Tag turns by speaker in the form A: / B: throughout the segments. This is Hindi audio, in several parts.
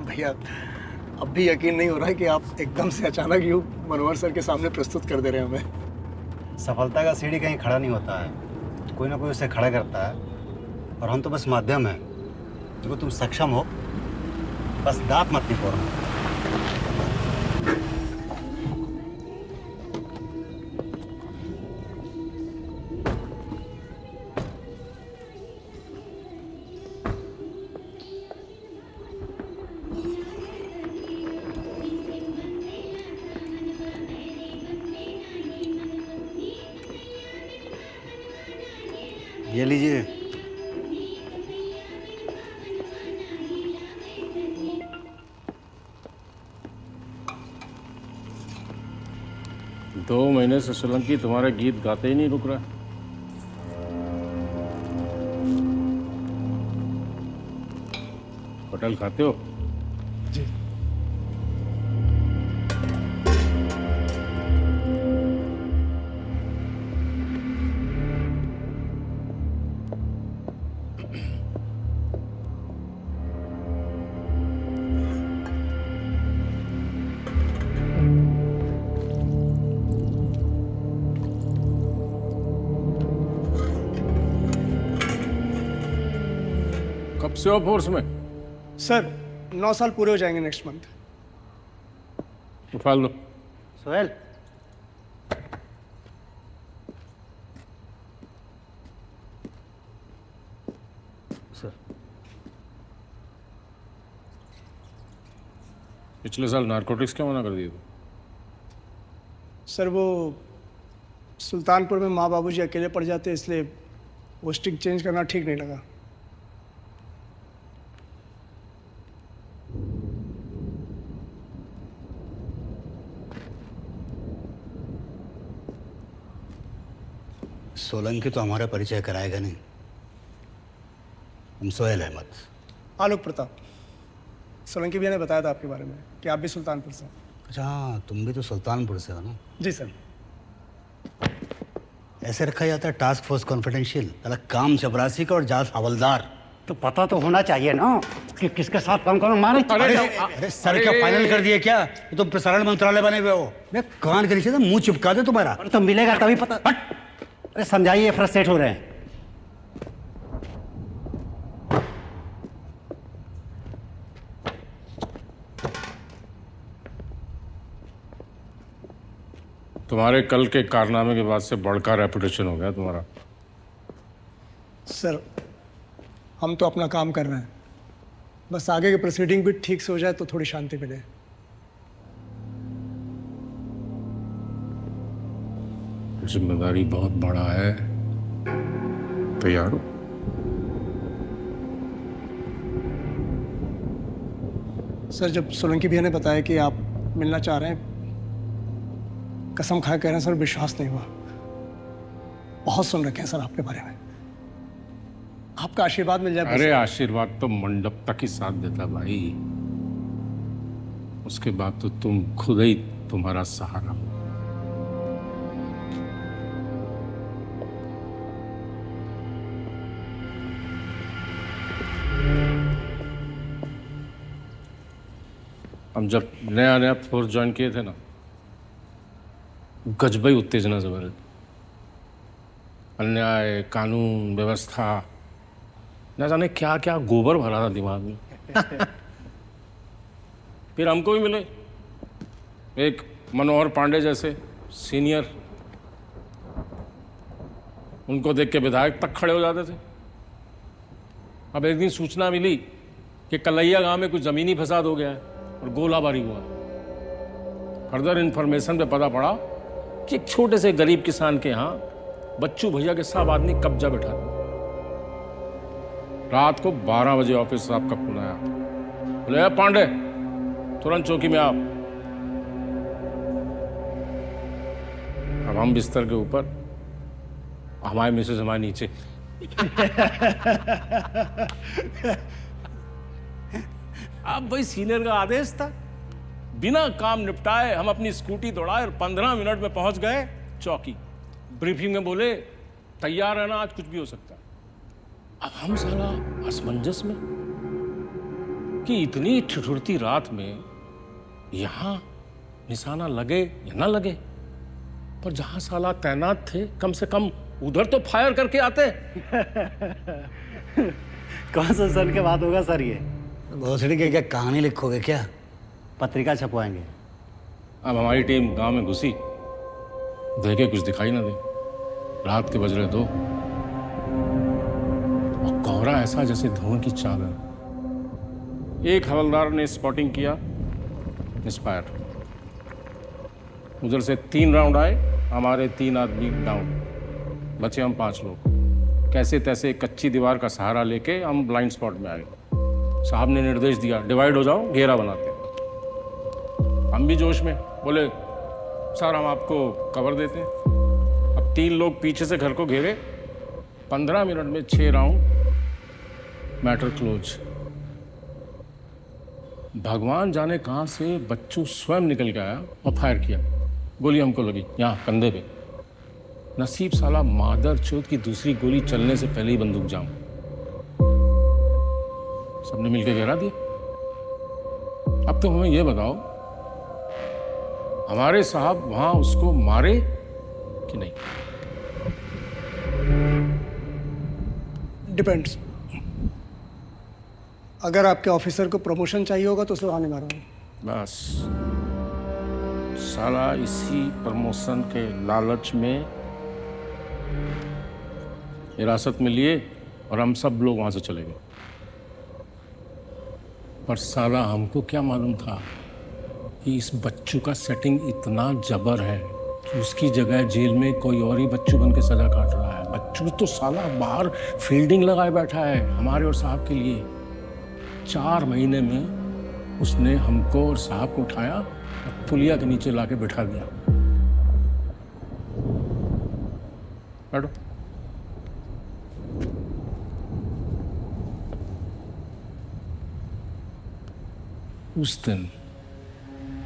A: भैया, अब भी यकीन नहीं हो रहा है कि आप एकदम से अचानक यूँ मनोहर सर के सामने प्रस्तुत कर दे रहे हैं हमें।
B: सफलता का सीढ़ी कहीं खड़ा नहीं होता है, कोई ना कोई उसे खड़ा करता है, और हम तो बस माध्यम हैं। देखो तुम सक्षम हो, बस दांत मत निपोड़ना। ये लीजिए।
C: दो महीने से सोलंकी तुम्हारा गीत गाते ही नहीं रुक रहा। होटल खाते हो?
A: जी।
C: कब से हो फोर्स में?
A: सर 9 साल पूरे हो जाएंगे नेक्स्ट मंथ।
C: उठाल लो।
B: सोहेल, सर।
C: पिछले साल नारकोटिक्स क्यों मना कर दिए थे?
A: सर वो सुल्तानपुर में माँ बाबूजी अकेले पड़ जाते, इसलिए पोस्टिंग चेंज करना ठीक नहीं लगा।
B: सोलंकी तो हमारा परिचय कराएगा नहीं। हम सोहेल अहमद।
A: आलोक प्रताप। सोलंकी भैया ने बताया था आपके बारे में कि आप भी सुल्तानपुर से हैं।
B: अच्छा हाँ, तुम भी तो सुल्तानपुर से हो ना?
A: जी सर।
B: ऐसे रखा जाता है टास्क फोर्स कॉन्फिडेंशियल, अलग काम चपरासी का और जात हवलदार।
D: तो पता तो होना चाहिए ना कि किसके साथ काम करो। मारे
B: अरे सर क्या फाइनल कर दिया क्या? ये तो प्रसारण मंत्रालय बने हुए हो। मैं कान के नीचे मुंह चिपका दे तुम्हारा।
D: अरे तो मिलेगा तभी पता। अरे समझाइए, फ्रस्ट्रेट हो रहे हैं।
C: तुम्हारे कल के कारनामे के बाद से बड़का रेपुटेशन हो गया तुम्हारा।
A: सर हम तो अपना काम कर रहे हैं, बस आगे की प्रोसीडिंग भी ठीक से हो जाए तो थोड़ी शांति मिले।
C: जिम्मेदारी बहुत बड़ा है, तैयार हो?
A: सर जब सोलंकी भैया ने बताया कि आप मिलना चाह रहे हैं, कसम खा कह रहे हैं सर, विश्वास नहीं हुआ। बहुत सुन रखे हैं सर आपके बारे में, आपका आशीर्वाद मिल जाए।
C: अरे आशीर्वाद तो मंडप तक ही साथ देता भाई, उसके बाद तो तुम खुद ही तुम्हारा सहारा हो। हम जब नया नया फोर्स ज्वाइन किए थे ना, गजबई उत्तेजना जबरदस्त, अन्याय, कानून व्यवस्था, न जाने क्या क्या गोबर भरा था दिमाग में। फिर हमको भी मिले एक मनोहर पांडे जैसे सीनियर, उनको देख के विधायक तक खड़े हो जाते थे। अब एक दिन सूचना मिली कि कलैया गांव में कुछ जमीनी फसाद हो गया है और गोलाबारी हुआ। फर्दर इंफॉर्मेशन पे पता पड़ा कि एक छोटे से गरीब किसान के यहाँ बच्चू भैया के सब आदमी कब्जा बैठा था। रात को 12 बजे ऑफिस साहब का फोन आया, बोले पांडे तुरंत चौकी में आओ। अब हम बिस्तर के ऊपर, हमारे मिसेज हमारे नीचे। अब भाई सीनियर का आदेश था, बिना काम निपटाए हम अपनी स्कूटी दौड़ाए और 15 मिनट में पहुंच गए चौकी। ब्रीफिंग में बोले तैयार रहना, आज कुछ भी हो सकता है। अब हम साला असमंजस में कि इतनी ठिठुरती रात में यहां निशाना लगे या ना लगे, पर जहां साला तैनात थे कम से कम उधर तो फायर करके आते।
D: कौन सा सन के बात होगा सर ये?
B: भोसड़ी के क्या कहानी लिखोगे क्या?
D: पत्रिका छपवाएंगे।
C: अब हमारी टीम गांव में घुसी, देखे कुछ दिखाई ना दे। रात के बज रहे 2 और कोहरा ऐसा जैसे धुआं की चादर। एक हवलदार ने स्पॉटिंग किया, इंस्पायर। उधर से 3 राउंड आए, हमारे 3 आदमी डाउन, बचे हम 5 लोग। कैसे तैसे कच्ची दीवार का सहारा लेके हम ब्लाइंड स्पॉट में आए। साहब ने निर्देश दिया, डिवाइड हो जाओ, घेरा बनाते। हम भी जोश में बोले, सर हम आपको कवर देते हैं। अब 3 लोग पीछे से घर को घेरे, 15 मिनट में 6 राउंड, मैटर क्लोज। भगवान जाने कहां से बच्चू स्वयं निकल के आया और फायर किया। गोली हमको लगी यहाँ कंधे पे। नसीब साला मादर चौथ की दूसरी गोली चलने से पहले ही बंदूक जाम। सबने मिलकर घेरा दिया। अब तो हमें यह बताओ, हमारे साहब वहां उसको मारे कि नहीं?
A: डिपेंड्स। अगर आपके ऑफिसर को प्रमोशन चाहिए होगा तो उसे वहां नहीं मारूंगा।
C: बस साला इसी प्रमोशन के लालच में हिरासत में लिए और हम सब लोग वहां से चले गए। पर साला हमको क्या मालूम था कि इस बच्चू का सेटिंग इतना जबर है कि उसकी जगह जेल में कोई और ही बच्चू बन के सजा काट रहा है। बच्चू तो साला बाहर फील्डिंग लगाए बैठा है हमारे और साहब के लिए। 4 महीने में उसने हमको और साहब को उठाया और पुलिया के नीचे लाके बिठा दिया। बैठो। उस दिन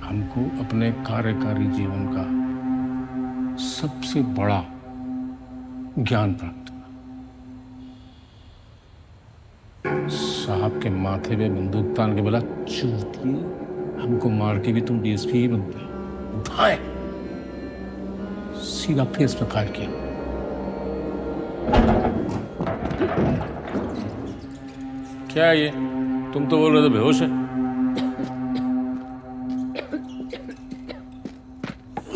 C: हमको अपने कार्यकारी जीवन का सबसे बड़ा ज्ञान प्राप्त हुआ। साहब के माथे पे बंदूक तान के बोला, चूतिए, हमको मार के भी तुम डीएसपी ही बनते। धाए सीधा फेस पे फायर किया। क्या है ये? तुम तो बोल रहे थे बेहोश है।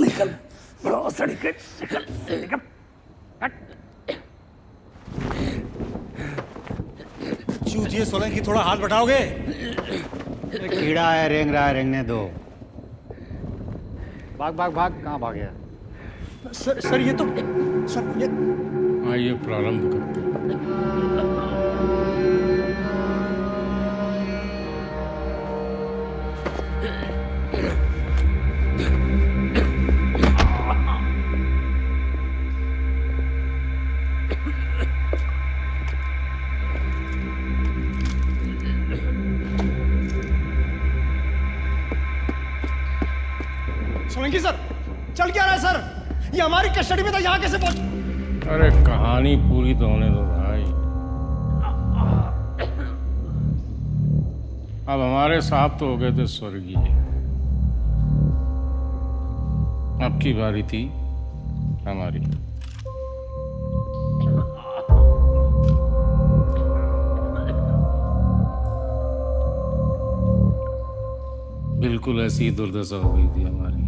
D: निकल बड़ा सड़ी के निकल।
B: चूतिए सोलंकी, थोड़ा हाथ बढ़ाओगे?
D: कीड़ा है, रेंग रहा है, रेंगने दो। भाग भाग भाग, कहाँ भाग गया?
A: सर ये तो सर ये
C: आइए प्रारंभ करते हैं।
A: सोलंकी सर, चल क्या रहा है सर? ये हमारी कस्टडी में था, यहाँ कैसे पहुंच?
C: अरे कहानी पूरी तो होने दो भाई। अब हमारे साहब तो हो गए थे स्वर्गीय। अब की बारी थी हमारी। बिल्कुल ऐसी ही दुर्दशा हो गई थी हमारी।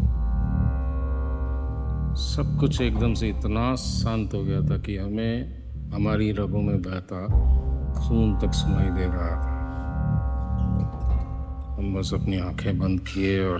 C: सब कुछ एकदम से इतना शांत हो गया था कि हमें हमारी रगों में बहता खून तक सुनाई दे रहा था। हम बस अपनी आंखें बंद किए और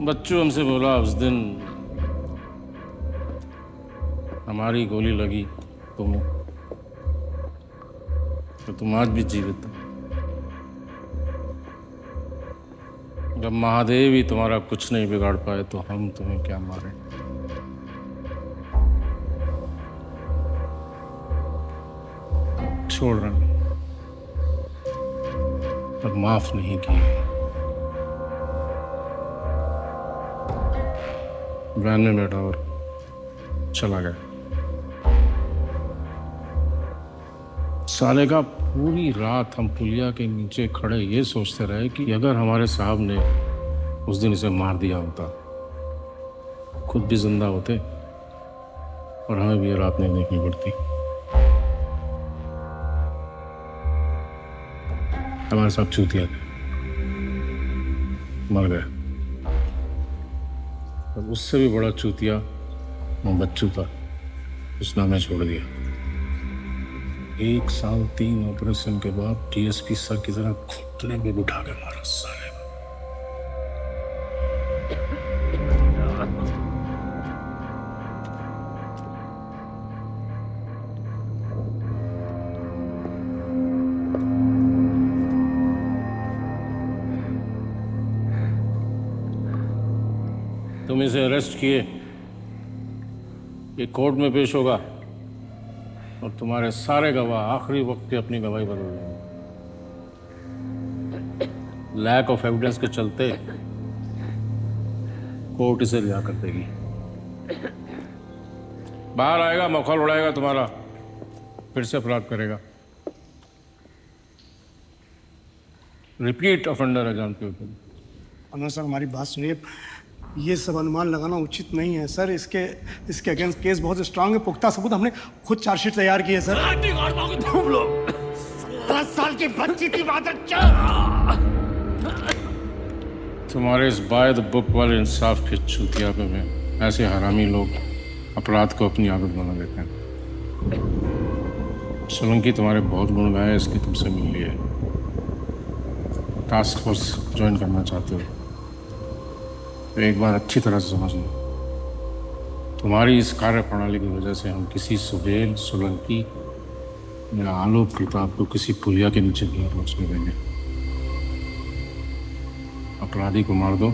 C: बच्चों हमसे बोला, उस दिन हमारी गोली लगी तुम्हें तो तुम आज भी जीवित हो। जब महादेव ही तुम्हारा कुछ नहीं बिगाड़ पाए तो हम तुम्हें क्या मारें। छोड़ रहे हैं, पर माफ नहीं किए। वैन में बैठा और चला गया। साले का पूरी रात हम पुलिया के नीचे खड़े ये सोचते रहे कि अगर हमारे साहब ने उस दिन इसे मार दिया होता, खुद भी जिंदा होते और हमें भी ये रात नहीं देखनी पड़ती। हमारे साहब चूतिया थे, मर गए। और उससे भी बड़ा चूतिया वो बच्चू था, उसने हमें छोड़ दिया। 1 साल 3 ऑपरेशन के बाद डीएसपी सर की तरह घुटने में उठा के मारा साले। तुम इसे अरेस्ट किए, ये कोर्ट में पेश होगा और तुम्हारे सारे गवाह आखिरी वक्त पे अपनी गवाही बदल देंगे। लैक ऑफ एविडेंस के चलते कोर्ट इसे रिहा कर देगी। बाहर आएगा, मखौल उड़ाएगा तुम्हारा, फिर से अपराध करेगा। रिपीट ऑफेंडर है जान के ऊपर।
A: अनवर सर, हमारी बात सुनिए, ये सब अनुमान लगाना उचित नहीं है सर। इसके अगेंस्ट केस बहुत स्ट्रांग है, पुख्ता सबूत, हमने खुद चार्जशीट तैयार की है सर।
D: 10 साल की बच्ची थी मादर।
C: तुम्हारे इस बाय द बुक वाले इंसाफ के चूतियापे में ऐसे हरामी लोग अपराध को अपनी आदत बना देते हैं। सोलंकी तुम्हारे बहुत गुण गाए, इसकी तुमसे मिल ली है। टास्क फोर्स ज्वाइन करना चाहते हो तो एक बार अच्छी तरह से समझ लो, तुम्हारी इस कार्य प्रणाली की वजह से हम किसी सुबेल, सोलंकी या आलोक प्रताप को किसी पुलिया के नीचे नहीं पहुंचने देंगे। अपराधी को मार दो,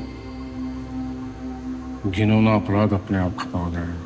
C: घिनौना अपराध अपने आप खत्म हो जाएगा।